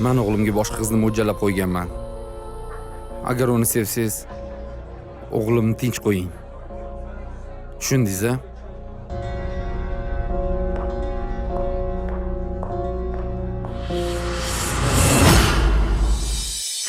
Men o'g'limga boshqa qizni mo'ljallab qo'yganman. Agar uni sevsangiz, o'g'limni tinch qo'ying. Tushundingiz-a?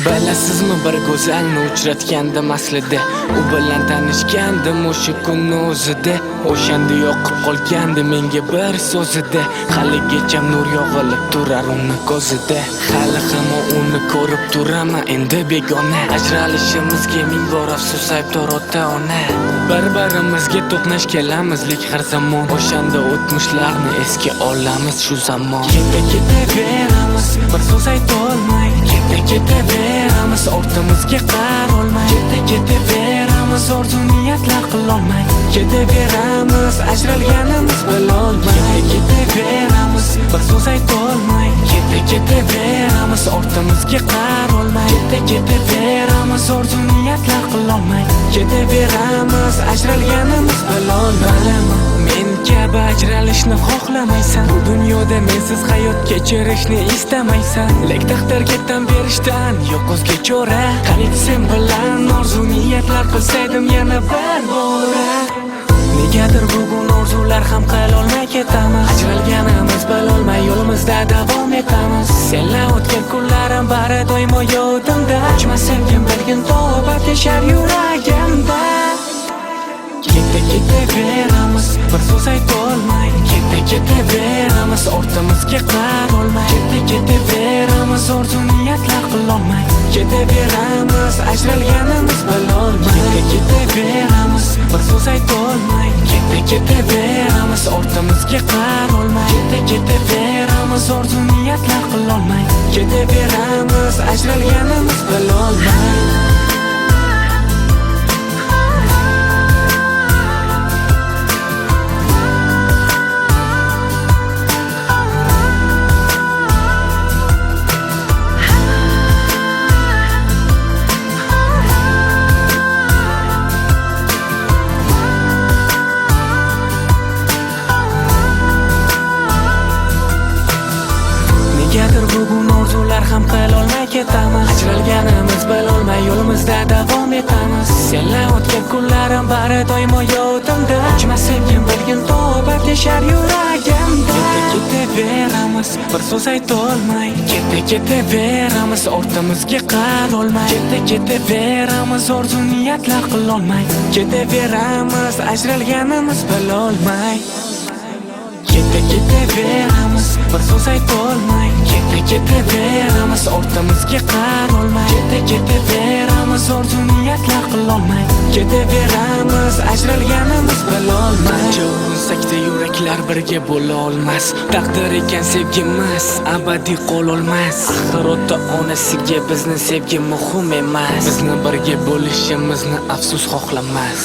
Bilasizmi, bir go'zalni uchratgandim aslida. U bilan tanishgandim o'sha kunni o'zida. O'shanda yoqib qolgandi menga bir so'zida. Haligacha nur yog'ilib turar uni ko'zida. Hali ham uni ko'rib turaman endi begona. Ajralishimizga ming bor afsus aybdor ota-ona. Bir-birimizga to'qnash kelamizlik har zamon. O'shanda o'tmishlarni esga olamiz shu zamon. Ketaveramiz, bir so'z aytolmay. Ketaveramiz, ortimizga qarolmay. Ketaveramiz, orzu niyatlar qilolmay. Ketaveramiz, ajralganimiz bilolmay. Ketaveramiz, bir so'z aytolmay. Ketaveramiz, ortimizga qarolmay. Ketaveramiz, orzu niyatlar qilolmay. Ketaveramiz, ajralganimiz bilolmay. Men kabi ajralishni xohlamaysan. Bu dunyoda mensiz hayot kechirishni istamaysan. Lek taqdirga tan berishdan yo'q o'zga chora. Qaniydi sen bilan orzu niyatlar qilsaydim yana bir bora. Negadir bugun orzular ham qilolmay ketamiz. Ajralganimiz bilolmay yo'limizda davom etamiz. Senla o'tgan kunlarim bari doimo yodimda. Ochma sevgim bilgin tavbat yashar yuragimda. Ketaveramiz, bir so'z aytolmay. Ketaveramiz, ortimizga qarolmay. Ketaveramiz, orzu niyatlar qilolmay. Ketaveramiz, ajralganimiz bilolmay. Ketaveramiz, bir so'z aytolmay. Ketaveramiz, ortimizga qarolmay. Ketaveramiz, orzu niyatlar qilolmay. Ketaveramiz, ajralganimiz bilolmay. Negadir bugun orzular ham qilolmay ketamiz. Ajralganimiz bilolmay yo'limizda davom etamiz. Senla o'tgan kunlarim bari doimo yodimda. Ochma sevgim bilgin tavbat yashar yuragimda. Ketaveramiz, bir so'z aytolmay. Ketaveramiz, ortimizga qarolmay. Ketaveramiz, orzu niyatlar qilolmay. Ketaveramiz, ajralganimiz bilolmay. Ketaveramiz, bir so'z aytolmay. Ketaveramiz, ortimizga qarolmay. Ketaveramiz, orzu niyatlar qilolmay. Ketaveramiz, ajralganimiz bilolmay. Sakta yuraklar birga bo'la olmas. Taqdir ekan sevgimiz abadiy qololmas. Axir ota onasiga bizni sevgi muhim emas. Bizni birga bo'lishimizni afsus xohlamas.